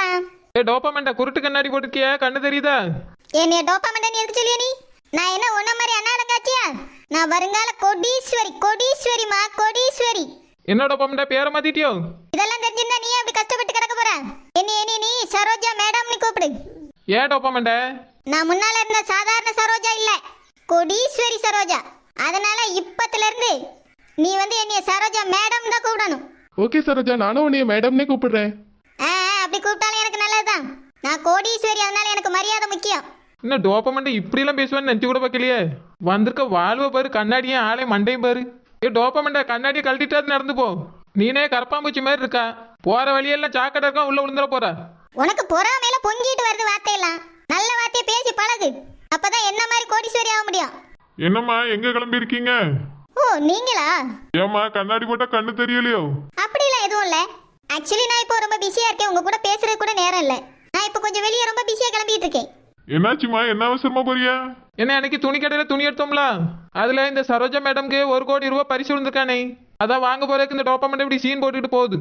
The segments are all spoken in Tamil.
போலாம். டோபமெண்டா குருட்டு கண்ணாடி போட்டுக்கியா, கண்ணு தெரியுதா? என்னைய டோபமெண்டா நீ எதுக்கு சொல்லிய நீ? நான் என்ன உன்ன மாதிரி அண்ணாடங்காச்சியா? நான் வருங்கால கோடீஸ்வரி, கோடீஸ்வரிமா, கோடீஸ்வரி. என்ன டோபமெண்டா பேரை மாத்திட்டியோ? இதெல்லாம் தெரிஞ்சிருந்தா நீ அப்படி கஷ்டப்பட்டு கிடக்க போற? என்ன நீ சரோஜா மேடம்னு கூப்பிடு. ஏன் டோபமெண்டா? நான் முன்னால இருந்த சாதாரண சரோஜா இல்ல, கோடீஸ்வரி சரோஜா. அதனால இப்பத்துல இருந்து நீ என்னைய சரோஜா மேடம் தான் கூப்பிடணும். ஓகே சரோஜா, நானும் உன்னைய மேடம்னே கூப்பிடுறேன். அப்படி கூப்பிட்டாலும் எனக்கு நல்லதுதான். நான் கோடீஸ்வரி, அதனால எனக்கு மரியாதை முக்கியம். என்ன டோபமெண்டா இப்படிலாம் பேசுவேன்னு நினைச்சு கூட பார்க்கலையே. வந்திருக்க வாழ்வை பாரு, கண்ணாடியும் ஆளே மண்டையும் பாரு. டோபமெண்டா கண்ணாடியை கழட்டிட்டு நடந்து போ. நீனே கரப்பாம்பூச்சி மாதிரி இருக்கா. போற வழியெல்லாம் சாக்கடை இருக்கா, உள்ள விழுந்துட போற. உனக்கு பொறாமையில பொங்கிட்டு வருது வார்த்தையெல்லாம். நல்ல வார்த்தையை பேசி பழகு, அப்பதான் என்ன மாதிரி கோடீஸ்வரி ஆக முடியும். என்னம்மா, எங்க கிளம்பி இருக்கீங்க? ஓ நீங்களா? ஏம்மா, கண்ணாடி போட்டா கண்ணு தெரியலையோ? அப்படிலாம் எதுவும் இல்ல. ஆக்சுவலி நான் இப்போ ரொம்ப பிஸியா இருக்கேன், உங்க கூட பேசுறது கூட நேரம் இல்ல. நான் இப்போ கொஞ்சம் வெளியே ரொம்ப பிஸியா கிளம்பிட்டு இருக்கேன். என்னாச்சுமா, என்ன அவசரமா போறியா? என்ன அன்னைக்கு துணி கடையில துணி எடுத்தோம்ல, அதுல இந்த சரோஜா மேடம்க்கு 1 கோடி ரூபாய் பரிசு விழுந்திருக்கானே. அதான் வாங்க போறதுக்கு இந்த டோபமெண்டா இப்படி சீன் போட்டுட்டு போகுது.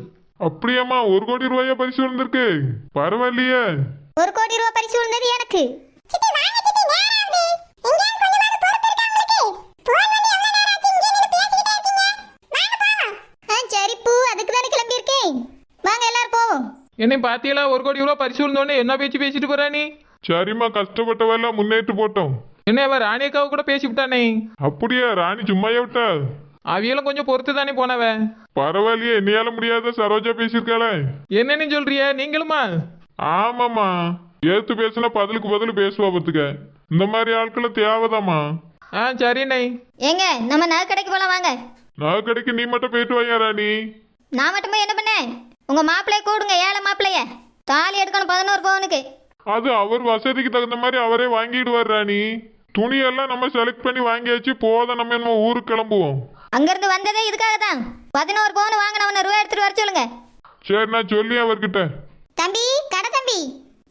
அப்படியாம்மா, 1 கோடி ரூபாயா பரிசு விழுந்திருக்கு? பரவாயில்லையே. 1 கோடி ரூபாய் பரிசு விழுந்தது எனக்கு. சரி பூ, அதுக்கு தானே கிளம்பி இருக்கேன். வாங்க எல்லாரும் போவோம். என்னை பாத்தியலா 1 கோடி ரூபாய் பரிசு விழுந்தோடனே என்ன பேச்சு பேசிட்டு போறா நீ? சரிம்மா, கஷ்டப்பட்டவெல்லாம் முன்னேற்று போட்டோம். என்ன அவ ராணியக்காவை கூட பேசி விட்டானே. அப்படியா? ராணி சும்மாயே விட்டா? அவியெல்லாம் கொஞ்சம் பொறுத்து தானே போனவ. பரவாயில்லையே, என்னையால முடியாத சரோஜா பேசியிருக்காளே. என்னன்னு சொல்றிய நீங்களுமா? ஆமாம்மா, ஏத்து பேசுனா பதிலுக்கு பதில் பேசுவா பத்துக்க. இந்த மாதிரி ஆட்களை தேவைதாம்மா. சரிண்ணே. ஏங்க நம்ம நகை கடைக்கு போலாம் வாங்க. நான் கடைக்கு நீ மட்டும் போயிட்டு வாயா ராணி. நான் மட்டும் போய் என்ன பண்ணேன்? உங்க மாப்பிள்ளைய கூடுங்க, ஏழை மாப்பிள்ளைய. தாலி எடுக்கணும் 11 பவுனுக்கு. அது அவர் வசதிக்கு தகுந்த மாதிரி அவரே வாங்கிடுவார் ராணி. துணியெல்லாம் நம்ம செலக்ட் பண்ணி வாங்கியாச்சு, போத நம்ம என்ன ஊருக்கு கிளம்புவோம். அங்கிருந்து வந்ததே இதுக்காக தான். 11 பவுன் வாங்கினவன ரூபா எடுத்துட்டு வர சொல்லுங்க. சரி, நான் சொல்லி அவர்கிட்ட. தம்பி, கடை தம்பி,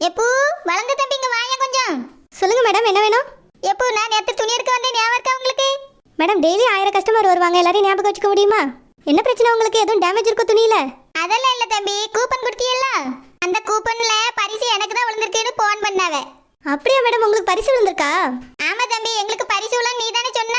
எப்போ வளர்ந்த தம்பி இங்க வாங்க கொஞ்சம். சொல்லுங்க மேடம், என்ன வேணும்? எப்போ நான் நேத்து துணி எடுக்க வந்தேன், ஞாபகம் இருக்கா உங்களுக்கு? மேடம், டெய்லி 1000 கஸ்டமர் வருவாங்க, எல்லாரையும் ஞாபகம் வச்சுக்க முடியுமா? என்ன பிரச்சனை உங்களுக்கு? எதுவும் டேமேஜ் இருக்கோ துணியில? அதெல்லாம் இல்ல தம்பி, கூப்பன் கொடுத்தீல்ல, அந்த கூப்பன்ல பரிசு எனக்கு தான் விழுந்திருக்குன்னு போன் பண்ணாவ. அப்படியா மேடம், உங்களுக்கு பரிசு விழுந்திருக்கா? ஆமா தம்பி, எங்களுக்கு பரிசு விழா நீ தானே சொன்ன.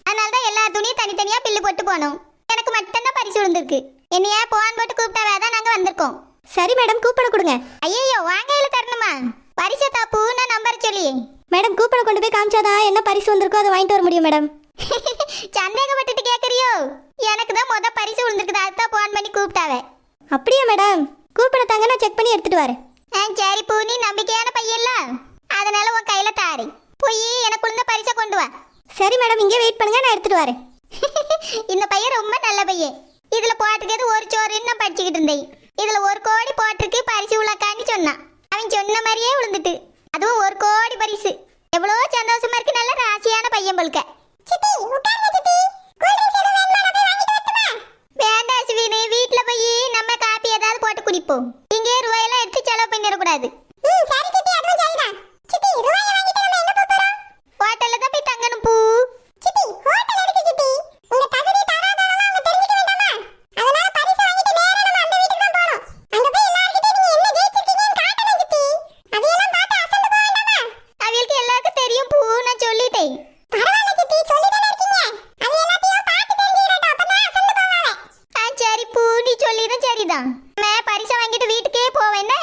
அதனால தான் எல்லா துணியும் தனித்தனியா பில்லு போட்டு போனோம். எனக்கு மட்டும் தான் பரிசு விழுந்திருக்கு. என்னையா போன் போட்டு கூப்பிட்டாவே தான் நாங்க வந்திருக்கோம். சரி மேடம், கூப்பனை கொடுங்க. ஐயோ, வாங்கையில தரணுமா? பரிசு தாப்பு, நான் நம்பர் சொல்லி. மேடம், கூப்பனை கொண்டு போய் காமிச்சாதான் என்ன பரிசு வந்திருக்கோ அதை வாங்கிட்டு வர முடியும் மேடம். சந்தேகப்பட்டுட்டு கேக்குறியோ? எனக்கு தான் முத பரிசு விழுந்திருக்குது, அதுதான் போன் பண்ணி கூப்பிட்டாவே. அப்படியா மேடம்? கூப்பனை தாங்க, நான் செக் பண்ணி எடுத்துட்டு வரேன். சரி பூ, நீ நம்பிக்கையான பையன்ல, அதனால உன் கையில தாரி போய் எனக்கு விழுந்த பரிசை கொண்டு வா. சரி மேடம், இங்கே வெயிட் பண்ணுங்க, நான் எடுத்துட்டு வரேன். இந்த பையன் ரொம்ப நல்ல பையன். இதுல போட்டிருக்கிறது ஒரு சோறுன்னு நான் படிச்சுக்கிட்டு இருந்தேன். இதுல 1 கோடி போட்டிருக்கு பரிசு விழாக்கான்னு சொன்னான். அவன் சொன்ன மாதிரியே விழுந்துட்டு, அதுவும் 1 கோடி பரிசு. எவ்வளவு சந்தோஷமா இருக்கு. நல்ல ராசியான பையன் போல்க. வேண்டாம் அஸ்வினி, வீட்டுல போய் நம்ம காப்பி ஏதாவது போட்டு குடிப்போம். இங்கே ரூபாயெல்லாம் எடுத்து செலவு பண்ணிடக்கூடாது. ஹோட்டல்ல தான் போய் தங்கணும் பூ. அவளுக்கு எல்லாருக்கும் தெரியும் பூ, நான் சொல்லிட்டேன். சரி பூ, நீ சொல்லிதான் சரிதான். பரிசை வாங்கிட்டு வீட்டுக்கே போவேன்னு.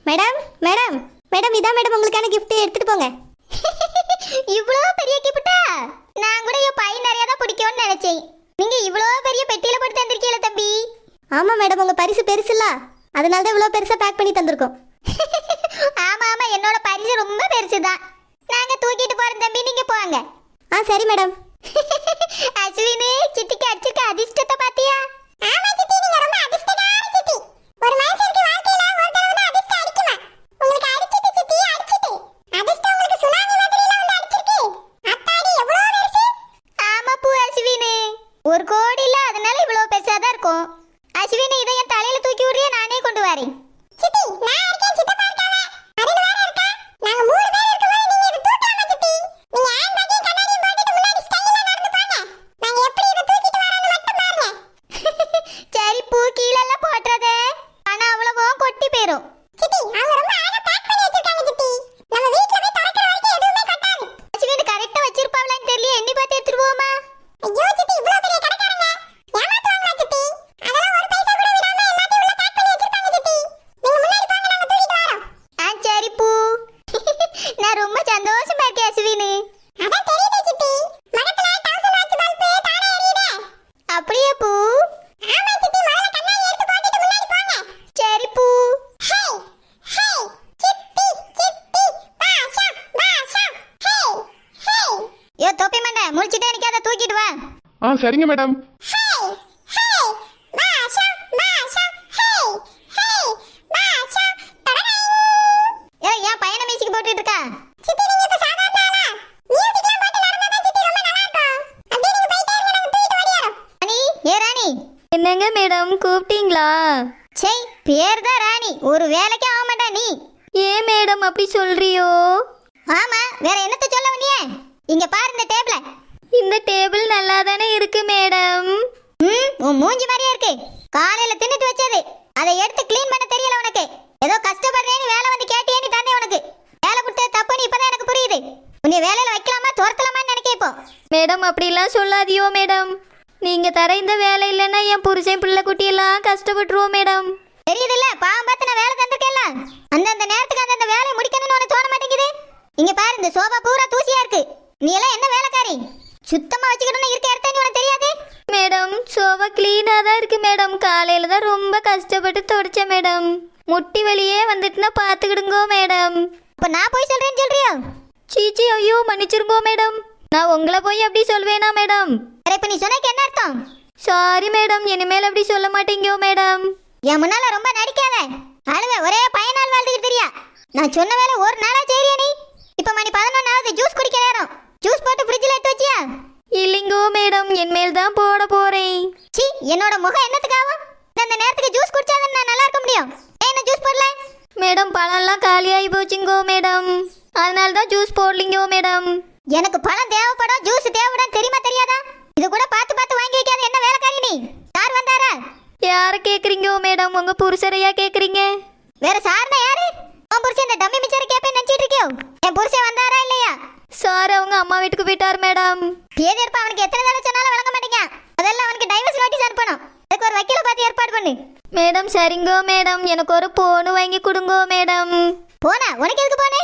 மேடம் மேடம் மேடம், இதான் மேடம் உங்களுக்கான கிஃப்ட், எடுத்துட்டு போங்க. இவ்வளோ பெரிய கிஃப்ட்டா? நான் கூட என் பை நிறைய தான் பிடிக்கும்னு நினைச்சேன். நீங்க இவ்வளோ பெரிய பெட்டியில போட்டு தந்திருக்கீங்களா தம்பி? ஆமா மேடம், உங்க பரிசு பெருசுல, அதனால தான் இவ்வளோ பெருசா பேக் பண்ணி தந்திருக்கோம். ஆமா ஆமா, என்னோட பரிசு ரொம்ப பெருசுதான். நாங்க தூக்கிட்டு போறோம் தம்பி, நீங்க போங்க. சரி மேடம். அஸ்வினி, சித்திக்கு அடிச்சிருக்க அதிர்ஷ்டத்தை பாத்தியா? ஆமா சித்தி, நீங்க ரொம்ப அதிர்ஷ்டக்காரி சித்தி. ஒரு மனுஷனுக்கு வாழ்க்கையில ஒரு தடவை தான் அதிர்ஷ்டம் அடிக்குமா? உங்களுக்கு அடிச்சிட்டு சித்தி, அடிச்சிட்டு. அதிர்ஷ்டம் உங்களுக்கு சுனாமி மாதிரில வந்து அடிச்சிருக்கு. அத்தாடி, எவ்வளவு பெருசு. ஆமா பூ அஸ்வினி, 1 கோடில, அதனால இவ்வளவு பெருசா தான் இருக்கும். அஸ்வினி, இதை என் தலையில தூக்கி விடுறியா, நானே கொண்டு வரேன். சித்தி, நான் இருக்கேன், சித்தப்பா இருக்காங்க. அருண் வேற இருக்கா. நாங்க 3 பேர் இருக்கும்போது நீங்க இத தூக்கலாமா சித்தி? நீங்க ஆன் பாக்கி கண்ணாடி போட்டுட்டு முன்னாடி ஸ்டைலா நடந்து போங்க. நாங்க எப்படி இத தூக்கிட்டு வரோம்னு மட்டும் பாருங்க. சரி பூ, கீழ எல்லாம் போட்றதே. ஆனா அவ்வளவோ கொட்டி போயிரும். சித்தி, சரிங்க மேடம். ஏன் பையனை மியூசிக் போட்டுட்டு இருக்கா? ராணி, ஏ ராணி. என்னங்க மேடம் கூப்பிட்டீங்களா? சே, பேர் தான் ராணி, ஒரு வேலைக்கு ஆக மாட்டா நீ. ஏன் மேடம் அப்படி சொல்றியோ? ஆமா, வேற என்னத்த சொல்ல வந்தியே? இங்க பாரு இந்த டேபிள. இந்த டேபிள் நல்லா தானே இருக்கு மேடம். உன் மூஞ்சி மாதிரியே இருக்கு. காலையில தின்னுட்டு வச்சது, அதை எடுத்து க்ளீன் பண்ண தெரியல உனக்கு. ஏதோ கஷ்டப்படுறேன்னு வேலை வந்து கேட்டியேன்னு தந்தே உனக்கு. வேலை கொடுத்தது தப்புன்னு இப்பதான் எனக்கு புரியுது. உன்னை வேலையில வைக்கலாமா துரத்தலாமான்னு நினைக்க இப்போ. மேடம் அப்படிலாம் சொல்லாதியோ மேடம். நீங்க தர இந்த வேலை இல்லைன்னா என் புருஷன் பிள்ளை குட்டியெல்லாம் கஷ்டப்பட்டுருவோம் மேடம். தெரியுது இல்ல, பாவம் பார்த்து நான் வேலை தந்திருக்கேன்ல. அந்தந்த நேரத்துக்கு அந்தந்த வேலையை முடிக்கணும்னு உனக்கு தோண மாட்டேங்குது. இங்க பாரு, இந்த சோபா பூரா தூசியா இருக்கு. நீ எல்லாம் என்ன வேலைக்காரி? சுத்தமா வச்சுக்கணும்னு இருக்க இடத்த உனக்கு தெரியாது. மேடம் சோபா கிளீனா தான் இருக்கு மேடம். காலையில தான் ரொம்ப கஷ்டப்பட்டு தொடச்சேன் மேடம். முட்டி வலியே வந்துட்டுனா பாத்துக்கிடுங்கோ மேடம். இப்ப நான் போய் சொல்றேன்னு சொல்றியோ? சீச்சி ஐயோ மன்னிச்சிருங்கோ மேடம். நான் உங்களை போய் அப்படி சொல்வேனா மேடம்? இப்ப நீ சொன்னக்கு என்ன அர்த்தம்? சாரி மேடம், இனிமேல் அப்படி சொல்ல மாட்டேங்கோ மேடம். என் முன்னால ரொம்ப நடிக்காத. அழுவே ஒரே பையனால் வாழ்ந்துக்கிட்டு தெரியா. நான் சொன்ன வேலை ஒரு நாளா செய்றியா நீ? இப்ப மணி 11 ஆகுது, ஜூஸ் குடிக்க நேரம். ஜூஸ் போட்டு ஃப்ரிட்ஜில் எடுத்து வச்சியா? இல்லைங்கோ மேடம், என் மேல் தான் போட போறேன். சி, என்னோட முகம் என்னத்துக்காகும்? அந்த நேரத்துக்கு ஜூஸ் குடிச்சாதான் நான் நல்லா இருக்க முடியும். என்ன ஜூஸ் போடல? மேடம் பழம்லாம் காலியாகி போச்சுங்கோ மேடம். அதனால தான் ஜூஸ் போடலிங்கோ மேடம். எனக்கு பழம் தேவைப்படும், ஜூஸ் தேவைப்படும், தெரியுமா தெரியாதா? இது கூட பார்த்து பார்த்து வாங்கி வைக்காத என்ன வேலைக்காரி நீ? யார் வந்தாரா? யாரை கேட்குறீங்கோ மேடம்? உங்க புருஷரையா கேட்குறீங்க? வேற சார்னா யாரு? உன் புருஷன் இந்த டம்மி மிச்சரை கேப்பேன்னு நினைச்சிட்டு இருக்கியோ? என் புருஷன் வந்தாரா இல்லையா? சார் அவங்க அம்மா வீட்டுக்கு போயிட்டார் மேடம். பேதி இருப்பா, அவனுக்கு எத்தனை தடவை சொன்னாலும் வழங்க மாட்டேங்க. அதெல்லாம் அவனுக்கு டைவர்ஸ் நோட்டீஸ் அனுப்பணும். அதுக்கு ஒரு வக்கீல பார்த்து ஏற்பாடு பண்ணு. மேடம் சரிங்கோ மேடம், எனக்கு ஒரு போன் வாங்கி கொடுங்கோ மேடம். போனா? உனக்கு எதுக்கு போனே?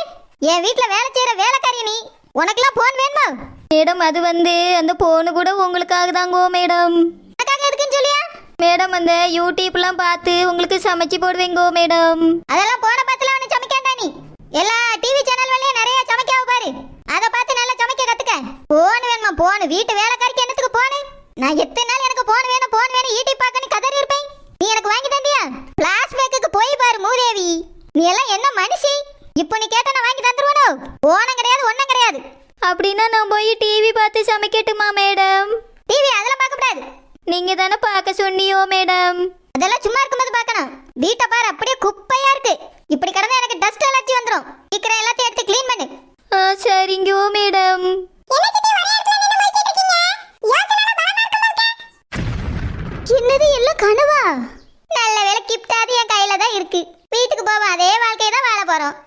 என் வீட்டுல வேலை செய்யற வேலைக்காரி நீ, உனக்கெல்லாம் போன் வேணுமா? மேடம் அது வந்து அந்த போனு கூட உங்களுக்காக தாங்கோ மேடம். உனக்காக எதுக்குன்னு சொல்லியா? மேடம் அந்த யூடியூப்லாம் பார்த்து உங்களுக்கு சமைச்சு போடுவேங்கோ மேடம். அதெல்லாம் போன பார்த்துல அவனு சமைக்காண்டா நீ. எல்லா டிவி சேனல் வழியா நிறைய சமைக்காவ பாரு, அதை பார்த்து நல்லா சமைக்க கத்துக்க. போன் வேணுமா? போன் வீட்டு வேலைக்காரிக்கு என்னத்துக்கு போனு? நான் எத்தனை நாள் எனக்கு போன் வேணும் யூடியூப் பார்க்கன்னு கதறி இருப்பேன். நீ எனக்கு வாங்கி தந்தியா? பிளாஸ்பேக்கு போய் பாரு மூதேவி. நீ எல்லாம் என்ன மனுஷி? இப்போ நீ கேட்ட நான் வாங்கி தந்துருவானோ? போனம் கிடையாது, ஒன்னும் கிடையாது. அப்படின்னா நான் போய் டிவி பார்த்து சமைக்கட்டுமா மேடம்? டிவி அதெல்லாம் பார்க்க கூடாது. நீங்க தானே பார்க்க சொன்னியோ மேடம். அதெல்லாம் சும்மா இருக்கும்போது பார்க்கணும். வீட்டை பாரு, அப்படியே குப்பையா இருக்கு. இப்படி கிடந்தா எனக்கு டஸ்ட் அலர்ஜி வந்துடும். சீக்கிரம் எல்லாத்தையும் எடுத்து க்ளீன் பண்ணு. சரிங்கோ மேடம். என்னது எல்லாம் கனவா? நல்ல வேலை கிப்டாது என் கையில தான் இருக்கு. வீட்டுக்கு போவோம், அதே வாழ்க்கையை தான் வாழ போறோம்.